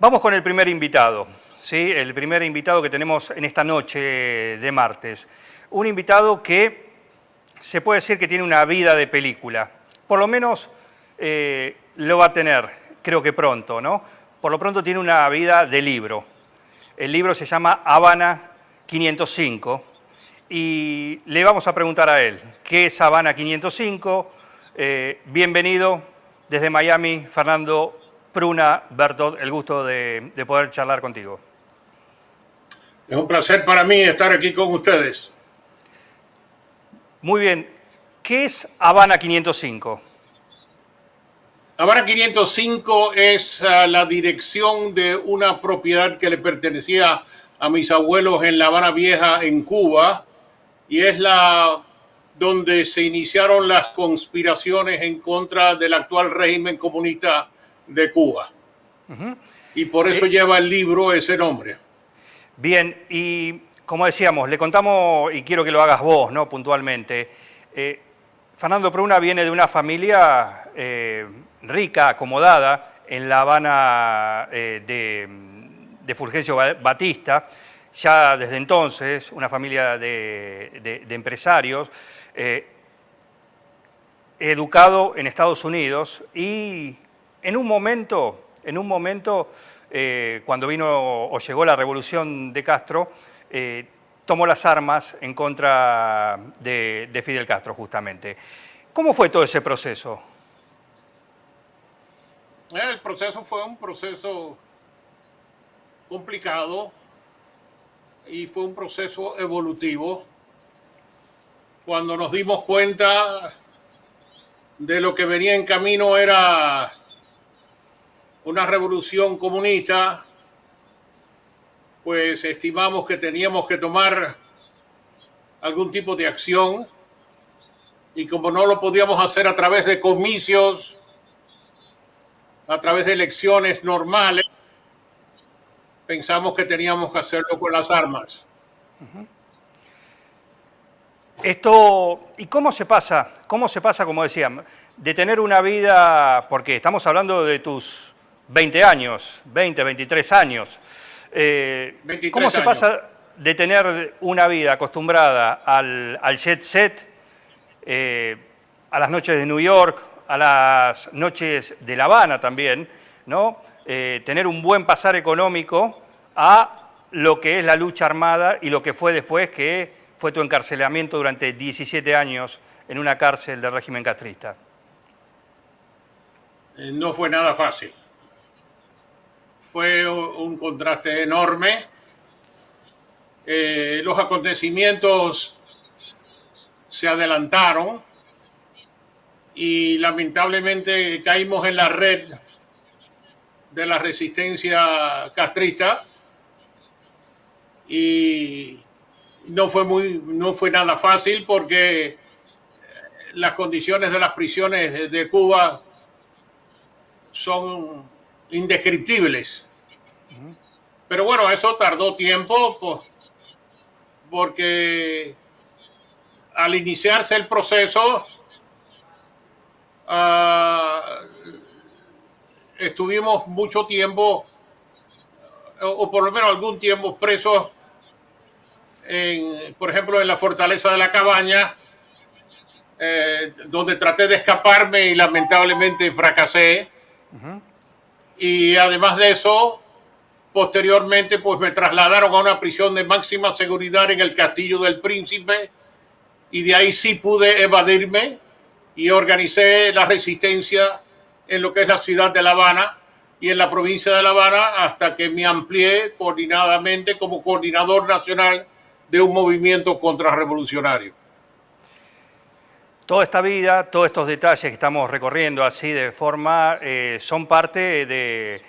Vamos con el primer invitado, ¿sí? El primer invitado que tenemos en esta noche de martes. Un invitado que se puede decir que tiene una vida de película. Por lo menos lo va a tener, creo que pronto, ¿no? Por lo pronto tiene una vida de libro. El libro se llama Habana 505 y le vamos a preguntar a él, ¿qué es Habana 505? Bienvenido desde Miami, Fernando Pruna Bertot, el gusto de poder charlar contigo. Es un placer para mí estar aquí con ustedes. Muy bien, ¿qué es Habana 505? Habana 505 es la dirección de una propiedad que le pertenecía a mis abuelos en La Habana Vieja, en Cuba, y es la donde se iniciaron las conspiraciones en contra del actual régimen comunista de Cuba. Y por eso lleva el libro ese nombre. Bien, y como decíamos, le contamos, y quiero que lo hagas vos, ¿no? Puntualmente. Fernando Pruna viene de una familia rica, acomodada, en La Habana de Fulgencio Batista, ya desde entonces, una familia de empresarios, educado en Estados Unidos y en un momento cuando vino o llegó la revolución de Castro, tomó las armas en contra de Fidel Castro, justamente. ¿Cómo fue todo ese proceso? El proceso fue un proceso complicado y fue un proceso evolutivo. Cuando nos dimos cuenta de lo que venía en camino era una revolución comunista, pues estimamos que teníamos que tomar algún tipo de acción, y como no lo podíamos hacer a través de comicios, a través de elecciones normales, pensamos que teníamos que hacerlo con las armas. Esto, ¿y cómo se pasa? ¿Cómo se pasa, como decía, de tener una vida, porque estamos hablando de tus 20 años, 20, 23 años, ¿cómo se pasa de tener una vida acostumbrada al jet set, a las noches de New York, a las noches de La Habana también, ¿no? Tener un buen pasar económico a lo que es la lucha armada y lo que fue después, que fue tu encarcelamiento durante 17 años en una cárcel del régimen castrista? No fue nada fácil. Fue un contraste enorme. Los acontecimientos se adelantaron y lamentablemente caímos en la red de la resistencia castrista y no fue nada fácil, porque las condiciones de las prisiones de Cuba son indescriptibles. Pero bueno, eso tardó tiempo, pues, porque al iniciarse el proceso estuvimos mucho tiempo, o por lo menos algún tiempo, presos, por ejemplo, en la fortaleza de la Cabaña, donde traté de escaparme y lamentablemente fracasé. Y además de eso, posteriormente, pues me trasladaron a una prisión de máxima seguridad en el Castillo del Príncipe, y de ahí sí pude evadirme y organicé la resistencia en lo que es la ciudad de La Habana y en la provincia de La Habana, hasta que me amplié coordinadamente como coordinador nacional de un movimiento contrarrevolucionario. Toda esta vida, todos estos detalles que estamos recorriendo así de forma, son parte de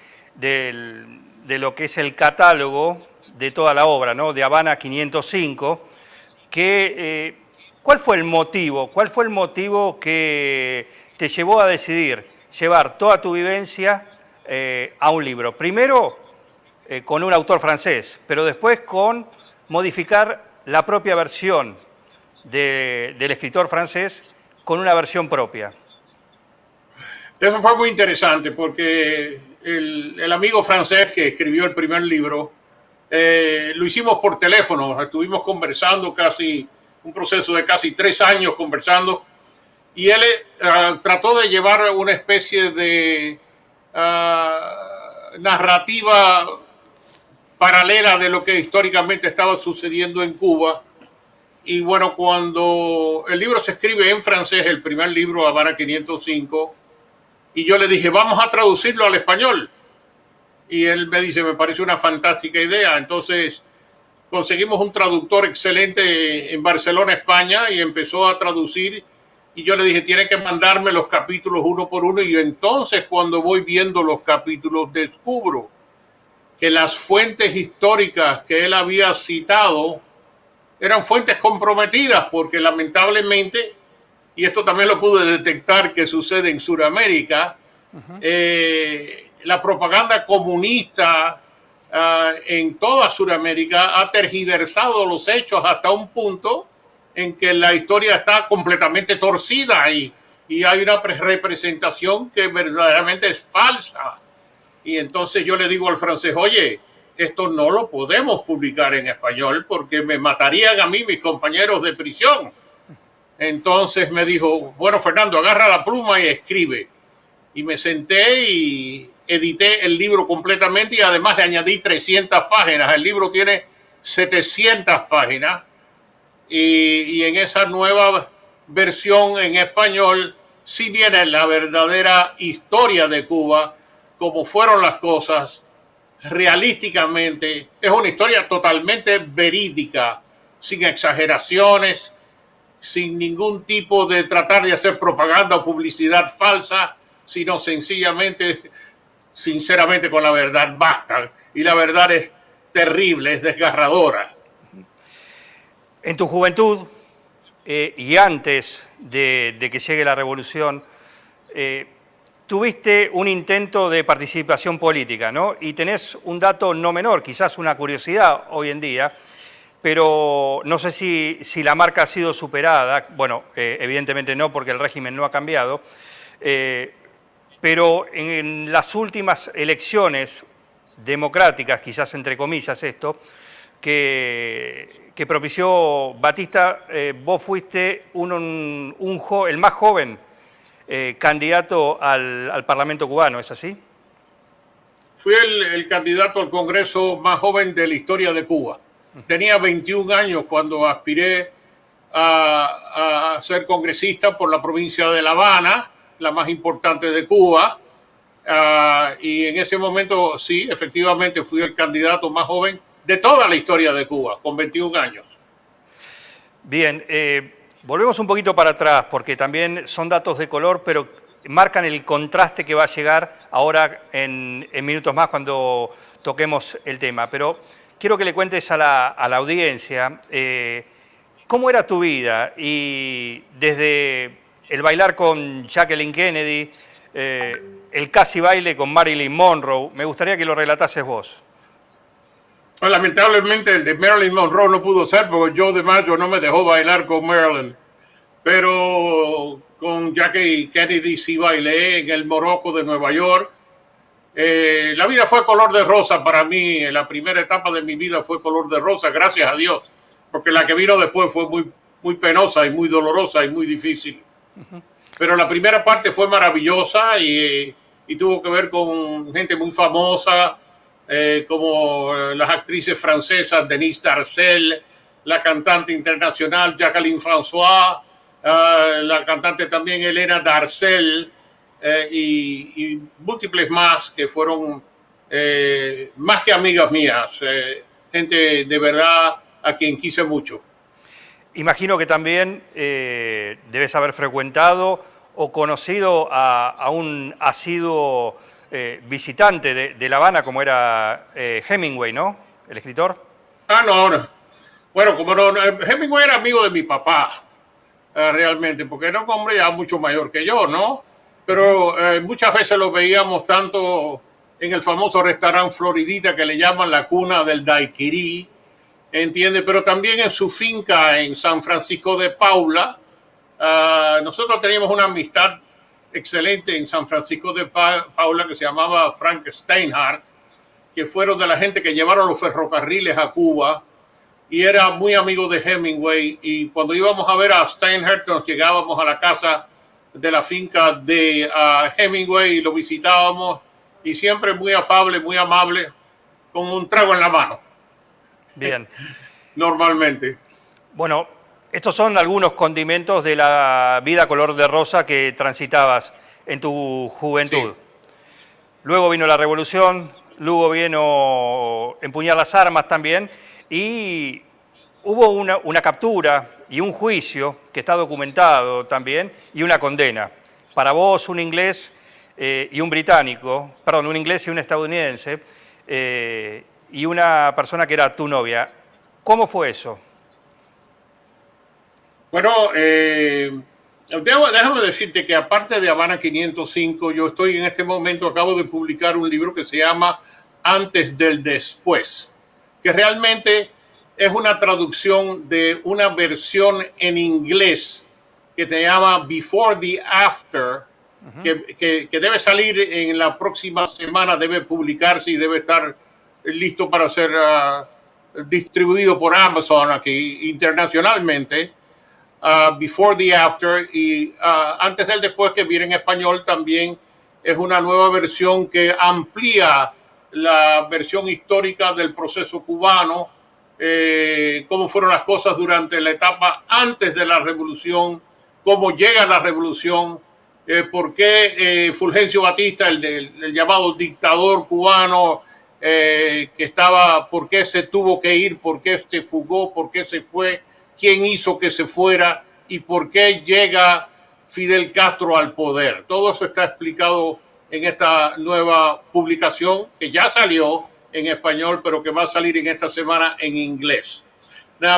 lo que es el catálogo de toda la obra, ¿no? De Habana 505, que, ¿cuál fue el motivo? ¿Cuál fue el motivo que te llevó a decidir llevar toda tu vivencia a un libro? Primero con un autor francés, pero después con modificar la propia versión del escritor francés con una versión propia. Eso fue muy interesante, porque el amigo francés que escribió el primer libro, lo hicimos por teléfono, estuvimos conversando un proceso de casi 3 años conversando, y él trató de llevar una especie de narrativa paralela de lo que históricamente estaba sucediendo en Cuba. Y bueno, cuando el libro se escribe en francés, el primer libro, Habana 505, y yo le dije, vamos a traducirlo al español. Y él me dice, me parece una fantástica idea. Entonces conseguimos un traductor excelente en Barcelona, España, y empezó a traducir. Y yo le dije, tiene que mandarme los capítulos uno por uno. Y entonces, cuando voy viendo los capítulos, descubro que las fuentes históricas que él había citado eran fuentes comprometidas, porque lamentablemente, y esto también lo pude detectar que sucede en Sudamérica, la propaganda comunista en toda Sudamérica ha tergiversado los hechos hasta un punto en que la historia está completamente torcida y hay una representación que verdaderamente es falsa. Y entonces yo le digo al francés, oye, esto no lo podemos publicar en español porque me matarían a mí mis compañeros de prisión. Entonces me dijo, bueno, Fernando, agarra la pluma y escribe. Y me senté y edité el libro completamente y además le añadí 300 páginas. El libro tiene 700 páginas y en esa nueva versión en español sí viene la verdadera historia de Cuba, cómo fueron las cosas realísticamente. Es una historia totalmente verídica, sin exageraciones, sin ningún tipo de tratar de hacer propaganda o publicidad falsa, sino sencillamente, sinceramente, con la verdad basta. Y la verdad es terrible, es desgarradora. En tu juventud y antes de que llegue la revolución, tuviste un intento de participación política, ¿no? Y tenés un dato no menor, quizás una curiosidad hoy en día, pero no sé si la marca ha sido superada. Bueno, evidentemente no, porque el régimen no ha cambiado, pero en las últimas elecciones democráticas, quizás entre comillas esto, que propició Batista, vos fuiste el más joven candidato al Parlamento cubano, ¿es así? Fui el candidato al Congreso más joven de la historia de Cuba. Tenía 21 años cuando aspiré a ser congresista por la provincia de La Habana, la más importante de Cuba. Y en ese momento, sí, efectivamente fui el candidato más joven de toda la historia de Cuba, con 21 años. Bien, volvemos un poquito para atrás, porque también son datos de color, pero marcan el contraste que va a llegar ahora en minutos más cuando toquemos el tema. Pero quiero que le cuentes a la audiencia cómo era tu vida, y desde el bailar con Jacqueline Kennedy, el casi baile con Marilyn Monroe. Me gustaría que lo relatases vos. Lamentablemente el de Marilyn Monroe no pudo ser porque Joe DiMaggio no me dejó bailar con Marilyn. Pero con Jackie Kennedy sí bailé en el Morocco de Nueva York. La vida fue color de rosa para mí. La primera etapa de mi vida fue color de rosa, gracias a Dios. Porque la que vino después fue muy penosa y muy dolorosa y muy difícil. Pero la primera parte fue maravillosa y tuvo que ver con gente muy famosa, como las actrices francesas Denise Darcel, la cantante internacional Jacqueline François, la cantante también Elena Darcel, y múltiples más que fueron más que amigas mías, gente de verdad a quien quise mucho. Imagino que también debes haber frecuentado o conocido a un asiduo visitante de La Habana, como era Hemingway, ¿no? El escritor. No. Bueno, como no, Hemingway era amigo de mi papá, realmente, porque era un hombre ya mucho mayor que yo, ¿no? Pero muchas veces lo veíamos tanto en el famoso restaurante Floridita, que le llaman la cuna del daiquiri, ¿entiende? Pero también en su finca en San Francisco de Paula. Nosotros teníamos una amistad excelente en San Francisco de Paula que se llamaba Frank Steinhardt, que fueron de la gente que llevaron los ferrocarriles a Cuba, y era muy amigo de Hemingway, y cuando íbamos a ver a Steinhardt nos llegábamos a la casa de la finca de Hemingway y lo visitábamos, y siempre muy afable, muy amable, con un trago en la mano. Bien. Normalmente. Bueno, estos son algunos condimentos de la vida color de rosa que transitabas en tu juventud. Sí. Luego vino la revolución, luego vino empuñar las armas también, y hubo una captura y un juicio que está documentado también, y una condena. Para vos, un inglés y un británico, perdón, un inglés y un estadounidense, y una persona que era tu novia. ¿Cómo fue eso? Bueno, déjame decirte que aparte de Habana 505, yo estoy en este momento, acabo de publicar un libro que se llama Antes del Después, que realmente es una traducción de una versión en inglés que se llama Before the After, que debe salir en la próxima semana, debe publicarse y debe estar listo para ser distribuido por Amazon aquí internacionalmente. Before the After, y Antes del Después, que viene en español también, es una nueva versión que amplía la versión histórica del proceso cubano, cómo fueron las cosas durante la etapa antes de la revolución, cómo llega la revolución, por qué Fulgencio Batista, el llamado dictador cubano, que estaba, por qué se tuvo que ir, por qué se fugó, por qué se fue, quién hizo que se fuera y por qué llega Fidel Castro al poder. Todo eso está explicado en esta nueva publicación que ya salió en español, pero que va a salir en esta semana en inglés.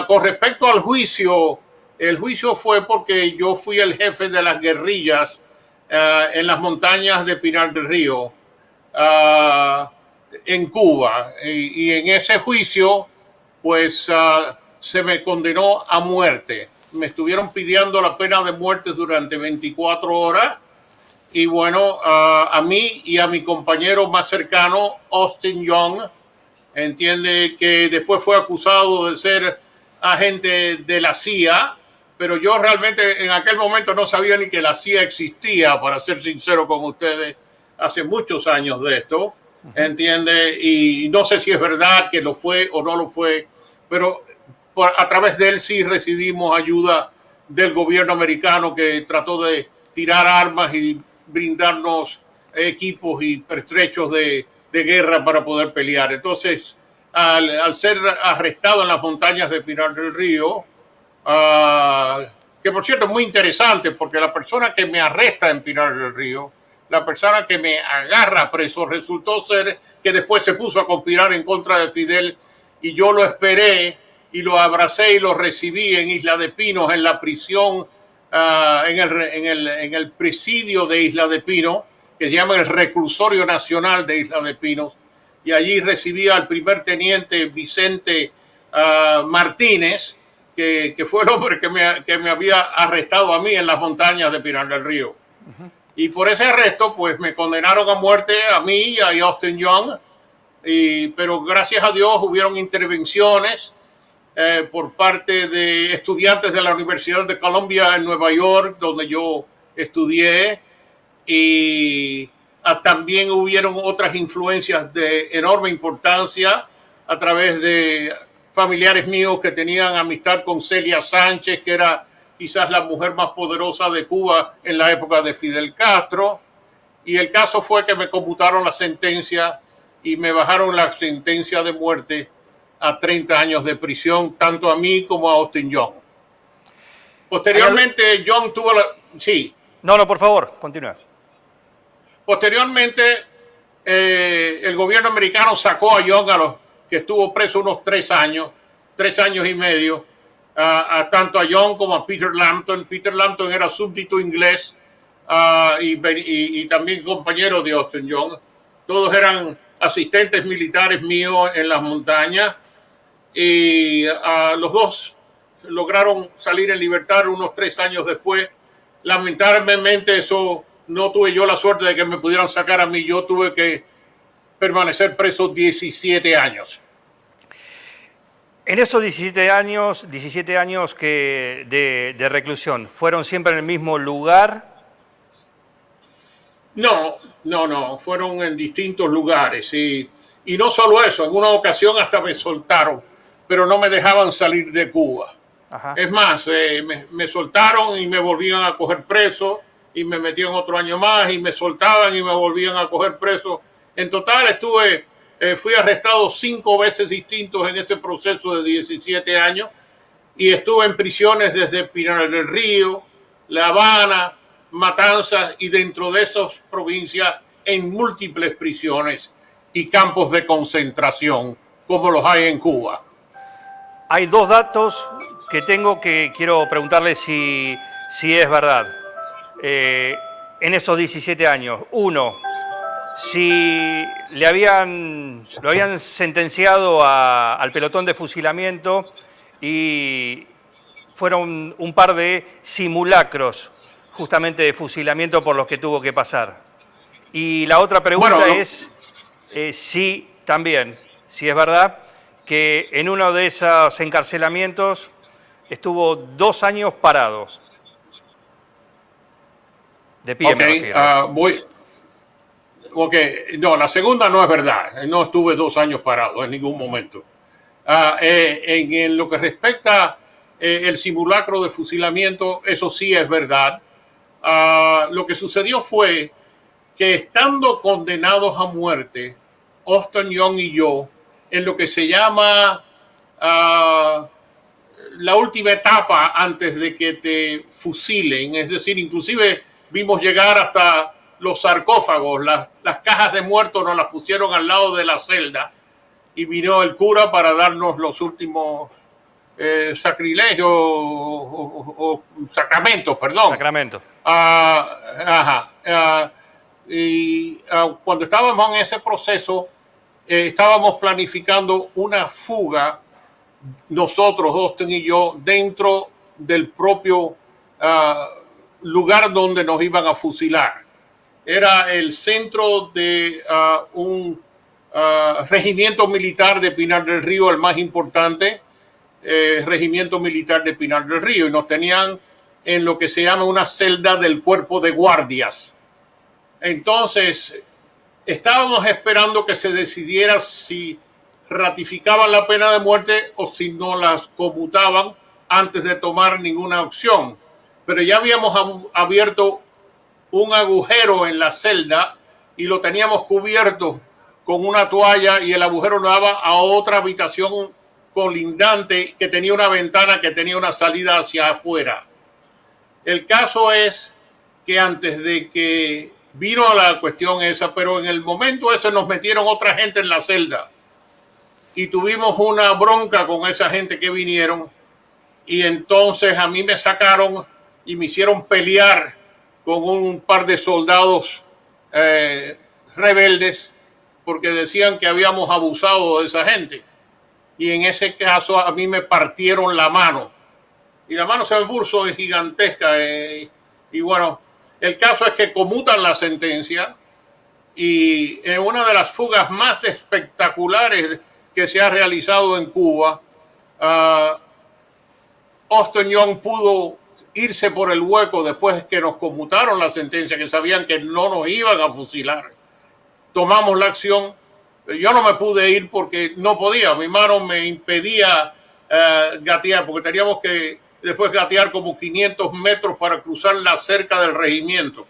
Con respecto al juicio, el juicio fue porque yo fui el jefe de las guerrillas en las montañas de Pinar del Río, en Cuba. Y en ese juicio, pues se me condenó a muerte. Me estuvieron pidiendo la pena de muerte durante 24 horas. Y bueno, a mí y a mi compañero más cercano, Austin Young, entiende que después fue acusado de ser agente de la CIA, pero yo realmente en aquel momento no sabía ni que la CIA existía, para ser sincero con ustedes, hace muchos años de esto, entiende, y no sé si es verdad que lo fue o no lo fue, pero a través de él sí recibimos ayuda del gobierno americano, que trató de tirar armas y brindarnos equipos y pertrechos de guerra para poder pelear. Entonces, al ser arrestado en las montañas de Pinar del Río, que por cierto es muy interesante, porque la persona que me arresta en Pinar del Río, la persona que me agarra preso, resultó ser que después se puso a conspirar en contra de Fidel, y yo lo esperé y lo abracé y lo recibí en Isla de Pinos, en la prisión, en el presidio de Isla de Pinos, que se llama el Reclusorio Nacional de Isla de Pinos, y allí recibí al primer teniente Vicente Martínez, que fue el hombre que me había arrestado a mí en las montañas de Pinar del Río. Y por ese arresto, pues me condenaron a muerte a mí y a Austin Young, pero gracias a Dios hubieron intervenciones por parte de estudiantes de la Universidad de Columbia en Nueva York, donde yo estudié, y también hubieron otras influencias de enorme importancia a través de familiares míos que tenían amistad con Celia Sánchez, que era quizás la mujer más poderosa de Cuba en la época de Fidel Castro, y el caso fue que me conmutaron la sentencia y me bajaron la sentencia de muerte a 30 años de prisión, tanto a mí como a Austin Young. Posteriormente, Young tuvo la... Sí. No, por favor, continúa. Posteriormente, el gobierno americano sacó a Young, que estuvo preso unos 3 años y medio, tanto a Young como a Peter Lambton. Peter Lambton era súbdito inglés y también compañero de Austin Young. Todos eran asistentes militares míos en las montañas, y los dos lograron salir en libertad unos 3 años después. Lamentablemente eso no tuve yo la suerte de que me pudieran sacar a mí. Yo tuve que permanecer preso 17 años. En esos 17 años de reclusión, ¿fueron siempre en el mismo lugar? No, no, no, fueron en distintos lugares. Y no solo eso, en una ocasión hasta me soltaron, pero no me dejaban salir de Cuba. Ajá. Es más, me soltaron y me volvían a coger preso y me metían otro año más y me soltaban y me volvían a coger preso. En total fui arrestado 5 veces distintos en ese proceso de 17 años y estuve en prisiones desde Pinar del Río, La Habana, Matanzas y dentro de esas provincias en múltiples prisiones y campos de concentración como los hay en Cuba. Hay 2 datos que tengo que quiero preguntarle si es verdad. En esos 17 años, uno, si lo habían sentenciado al pelotón de fusilamiento y fueron un par de simulacros justamente de fusilamiento por los que tuvo que pasar. Y la otra pregunta es si también, si es verdad, que en uno de esos encarcelamientos estuvo 2 años parado. De pie, me refiero. No, la segunda no es verdad. No estuve 2 años parado en ningún momento. En lo que respecta el simulacro de fusilamiento, eso sí es verdad. Lo que sucedió fue que estando condenados a muerte, Austin Young y yo, en lo que se llama la última etapa antes de que te fusilen, es decir, inclusive vimos llegar hasta los sarcófagos, las cajas de muertos nos las pusieron al lado de la celda y vino el cura para darnos los últimos sacrilegios o sacramentos, perdón. Sacramento. Cuando estábamos en ese proceso, estábamos planificando una fuga, nosotros, Austin y yo, dentro del propio lugar donde nos iban a fusilar. Era el centro de un regimiento militar de Pinar del Río, el más importante regimiento militar de Pinar del Río, y nos tenían en lo que se llama una celda del cuerpo de guardias. Entonces, estábamos esperando que se decidiera si ratificaban la pena de muerte o si no las conmutaban antes de tomar ninguna opción. Pero ya habíamos abierto un agujero en la celda y lo teníamos cubierto con una toalla y el agujero nos daba a otra habitación colindante que tenía una ventana que tenía una salida hacia afuera. El caso es que antes de que vino la cuestión esa, pero en el momento ese nos metieron otra gente en la celda y tuvimos una bronca con esa gente que vinieron y entonces a mí me sacaron y me hicieron pelear con un par de soldados rebeldes porque decían que habíamos abusado de esa gente. Y en ese caso a mí me partieron la mano. Y la mano se me puso gigantesca. Y bueno, el caso es que conmutan la sentencia y en una de las fugas más espectaculares que se ha realizado en Cuba, Austin Young pudo irse por el hueco después que nos conmutaron la sentencia, que sabían que no nos iban a fusilar. Tomamos la acción. Yo no me pude ir porque no podía. Mi mano me impedía gatear, porque teníamos que después gatear como 500 metros para cruzar la cerca del regimiento.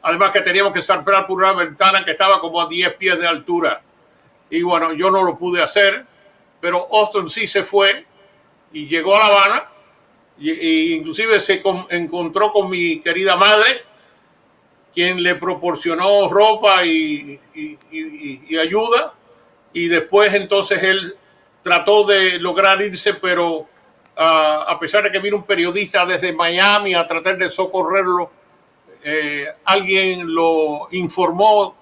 Además que teníamos que saltar por una ventana que estaba como a 10 pies de altura. Y bueno, yo no lo pude hacer, pero Austin sí se fue y llegó a La Habana y inclusive se encontró con mi querida madre, quien le proporcionó ropa y ayuda, y después entonces él trató de lograr irse, pero a pesar de que vino un periodista desde Miami a tratar de socorrerlo, alguien lo informó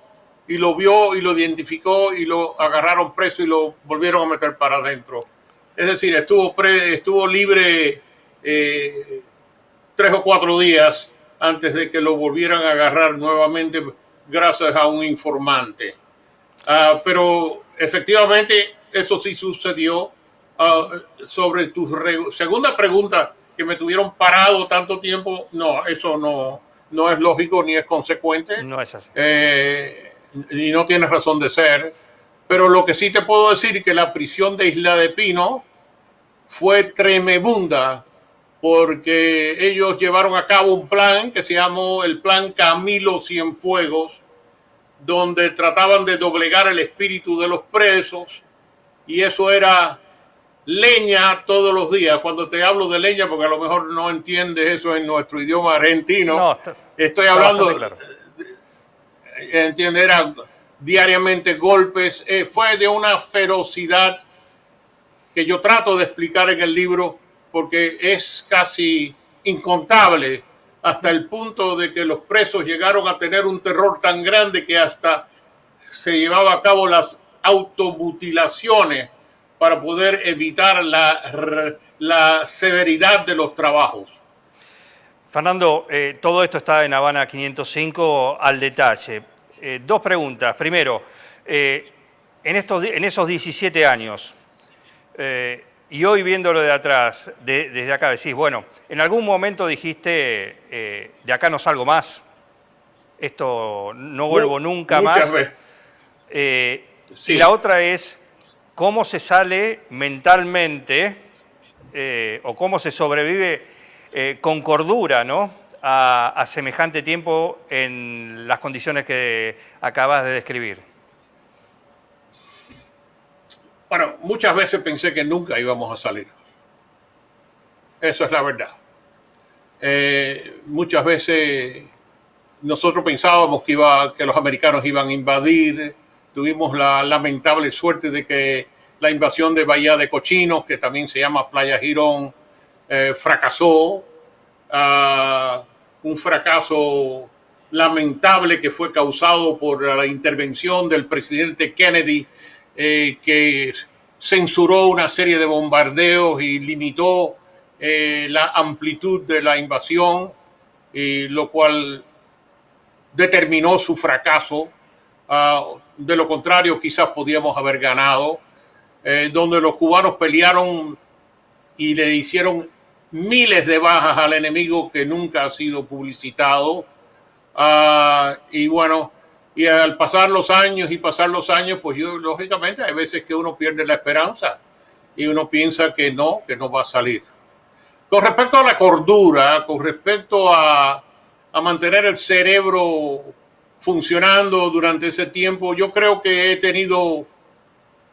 y lo vio y lo identificó y lo agarraron preso y lo volvieron a meter para adentro. Es decir, estuvo libre 3 o 4 días antes de que lo volvieran a agarrar nuevamente gracias a un informante. Pero efectivamente eso sí sucedió. Sobre tu segunda pregunta, que me tuvieron parado tanto tiempo, no, eso no es lógico ni es consecuente. No es así. Y no tiene razón de ser. Pero lo que sí te puedo decir es que la prisión de Isla de Pino fue tremenda, porque ellos llevaron a cabo un plan que se llamó el Plan Camilo Cienfuegos, donde trataban de doblegar el espíritu de los presos, y eso era leña todos los días. Cuando te hablo de leña, porque a lo mejor no entiendes eso en nuestro idioma argentino, No, estoy hablando, claro. entiende, era diariamente golpes, fue de una ferocidad que yo trato de explicar en el libro, porque es casi incontable, hasta el punto de que los presos llegaron a tener un terror tan grande que hasta se llevaba a cabo las automutilaciones para poder evitar la severidad de los trabajos. Fernando, todo esto está en Habana 505 al detalle. Dos preguntas. Primero, en esos 17 años, y hoy viéndolo de atrás, desde acá decís, bueno, en algún momento dijiste, de acá no salgo más, esto no vuelvo nunca Muchas más. veces. Sí. Y la otra es, ¿cómo se sale mentalmente o cómo se sobrevive con cordura, ¿no?, a semejante tiempo en las condiciones que acabas de describir? Bueno, muchas veces pensé que nunca íbamos a salir. Eso es la verdad. Muchas veces nosotros pensábamos que los americanos iban a invadir. Tuvimos la lamentable suerte de que la invasión de Bahía de Cochinos, que también se llama Playa Girón, fracasó. Un fracaso lamentable que fue causado por la intervención del presidente Kennedy, que censuró una serie de bombardeos y limitó la amplitud de la invasión, lo cual determinó su fracaso. De lo contrario, quizás podíamos haber ganado, donde los cubanos pelearon y le hicieron miles de bajas al enemigo que nunca ha sido publicitado. Y bueno, y al pasar los años, pues lógicamente hay veces que uno pierde la esperanza y uno piensa que no va a salir. Con respecto a la cordura, con respecto a mantener el cerebro funcionando durante ese tiempo, yo creo que he tenido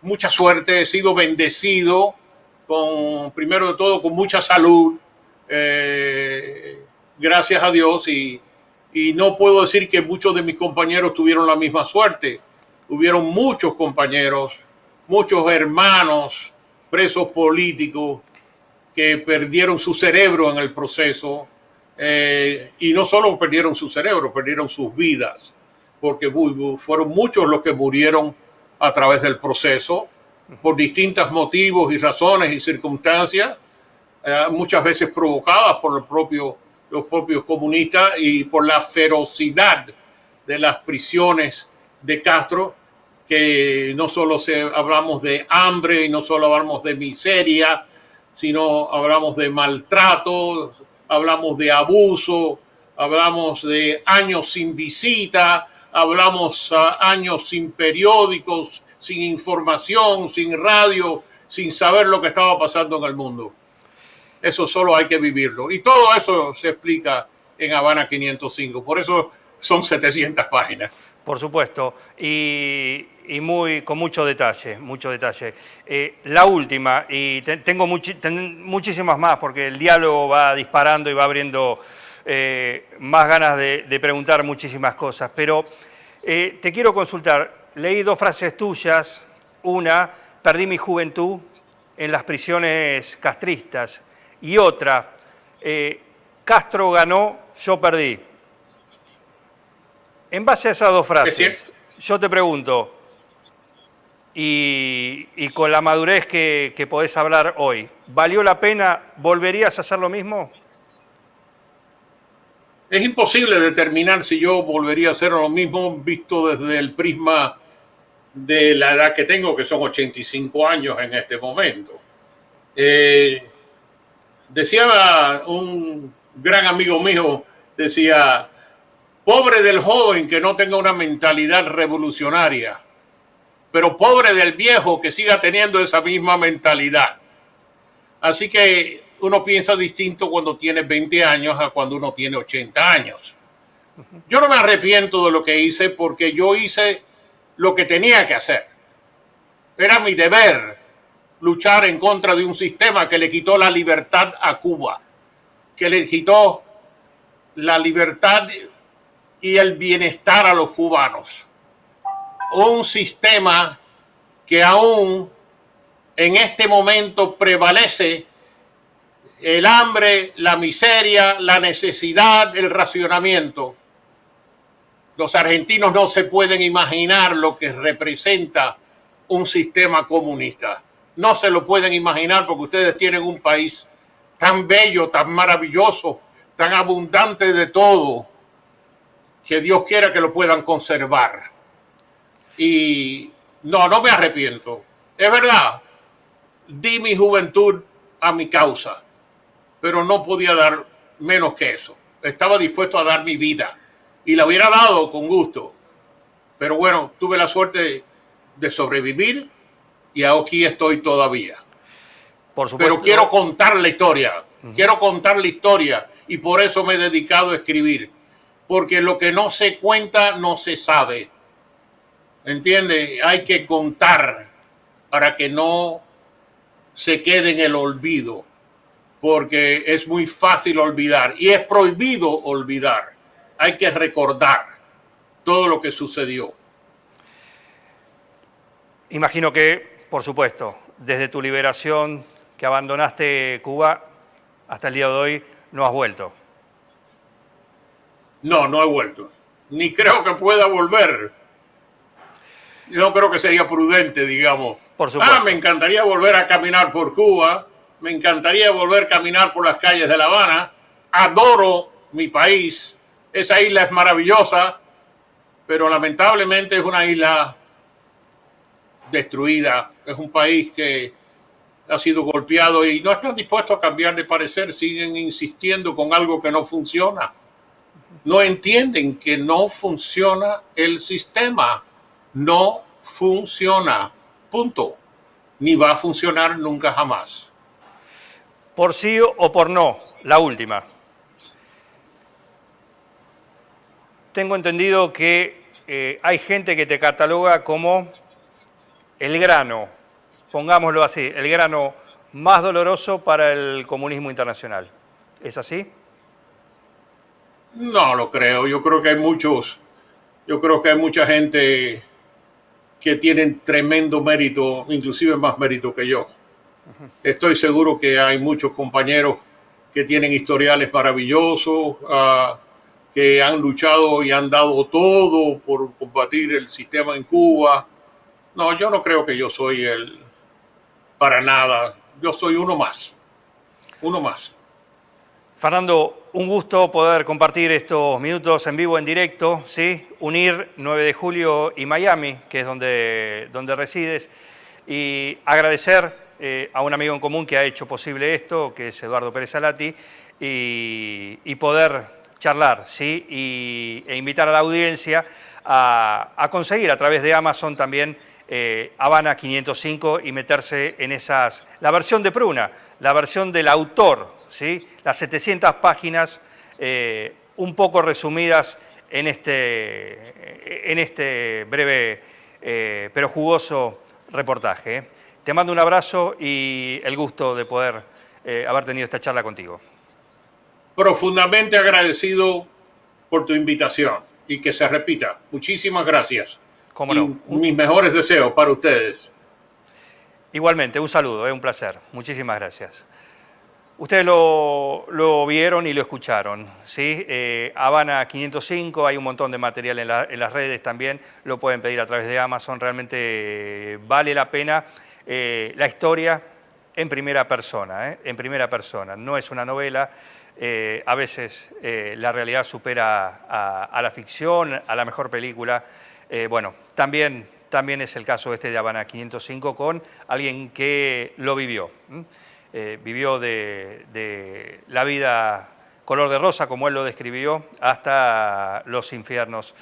mucha suerte, he sido bendecido, primero de todo, con mucha salud, gracias a Dios, y no puedo decir que muchos de mis compañeros tuvieron la misma suerte. Hubieron muchos compañeros, muchos hermanos, presos políticos, que perdieron su cerebro en el proceso, y no solo perdieron su cerebro, perdieron sus vidas, porque fueron muchos los que murieron a través del proceso, por distintos motivos y razones y circunstancias, muchas veces provocadas por los propios comunistas y por la ferocidad de las prisiones de Castro, que no solo hablamos de hambre y no solo hablamos de miseria, sino hablamos de maltrato, hablamos de abuso, hablamos de años sin visita, hablamos años sin periódicos, sin información, sin radio, sin saber lo que estaba pasando en el mundo. Eso solo hay que vivirlo. Y todo eso se explica en Habana 505. Por eso son 700 páginas. Por supuesto. Y con mucho detalle, mucho detalle. La última, y tengo muchísimas más, porque el diálogo va disparando y va abriendo más ganas de preguntar muchísimas cosas. Pero te quiero consultar. Leí dos frases tuyas. Una, perdí mi juventud en las prisiones castristas. Y otra, Castro ganó, yo perdí. En base a esas dos frases, yo te pregunto, y con la madurez que podés hablar hoy, ¿valió la pena? ¿Volverías a hacer lo mismo? Es imposible determinar si yo volvería a hacer lo mismo visto desde el prisma de la edad que tengo, que son 85 años en este momento. Decía un gran amigo mío, decía, pobre del joven que no tenga una mentalidad revolucionaria, pero pobre del viejo que siga teniendo esa misma mentalidad. Así que uno piensa distinto cuando tiene 20 años a cuando uno tiene 80 años. Yo no me arrepiento de lo que hice porque yo hice lo que tenía que hacer. Era mi deber luchar en contra de un sistema que le quitó la libertad a Cuba, que le quitó la libertad y el bienestar a los cubanos. Un sistema que aún en este momento prevalece el hambre, la miseria, la necesidad, el racionamiento. Los argentinos no se pueden imaginar lo que representa un sistema comunista. No se lo pueden imaginar porque ustedes tienen un país tan bello, tan maravilloso, tan abundante de todo, que Dios quiera que lo puedan conservar. Y no me arrepiento. Es verdad, di mi juventud a mi causa, pero no podía dar menos que eso. Estaba dispuesto a dar mi vida y la hubiera dado con gusto. Pero bueno, tuve la suerte de sobrevivir y aquí estoy todavía. Por supuesto. Pero quiero contar la historia. Quiero contar la historia y por eso me he dedicado a escribir. Porque lo que no se cuenta no se sabe. ¿Entiende? Hay que contar para que no se quede en el olvido. Porque es muy fácil olvidar y es prohibido olvidar. Hay que recordar todo lo que sucedió. Imagino que, por supuesto, desde tu liberación, que abandonaste Cuba, hasta el día de hoy no has vuelto. No he vuelto. Ni creo que pueda volver. No creo que sería prudente, digamos. Por supuesto. Me encantaría volver a caminar por Cuba. Me encantaría volver a caminar por las calles de La Habana. Adoro mi país. Esa isla es maravillosa, pero lamentablemente es una isla destruida. Es un país que ha sido golpeado y no están dispuestos a cambiar de parecer. Siguen insistiendo con algo que no funciona. No entienden que no funciona el sistema. No funciona. Punto. Ni va a funcionar nunca jamás. Por sí o por no, la última. Tengo entendido que hay gente que te cataloga como el grano, pongámoslo así, el grano más doloroso para el comunismo internacional. ¿Es así? No lo creo. Yo creo que hay mucha gente que tienen tremendo mérito, inclusive más mérito que yo. Estoy seguro que hay muchos compañeros que tienen historiales maravillosos, que han luchado y han dado todo por combatir el sistema en Cuba. No, yo no creo que yo soy para nada. Yo soy uno más. Uno más. Fernando, un gusto poder compartir estos minutos en vivo, en directo, ¿sí? Unir 9 de julio y Miami, que es donde resides, y agradecer a un amigo en común que ha hecho posible esto, que es Eduardo Pérez Salati, y poder charlar, ¿sí? E invitar a la audiencia a conseguir a través de Amazon también Habana 505 y meterse en la versión de Pruna, la versión del autor, ¿sí? Las 700 páginas un poco resumidas en este breve pero jugoso reportaje. Te mando un abrazo y el gusto de poder haber tenido esta charla contigo. Profundamente agradecido por tu invitación y que se repita. Muchísimas gracias. ¿Cómo no? Mis mejores deseos para ustedes. Igualmente, un saludo, un placer. Muchísimas gracias. Ustedes lo vieron y lo escucharon, ¿sí? Habana 505, hay un montón de material en las redes también, lo pueden pedir a través de Amazon, realmente vale la pena la historia en primera persona, no es una novela, A veces la realidad supera a la ficción, a la mejor película. Bueno, también es el caso este de Habana 505 con alguien que lo vivió. Vivió de la vida color de rosa, como él lo describió, hasta los infiernos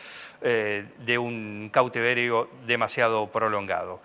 de un cautiverio demasiado prolongado.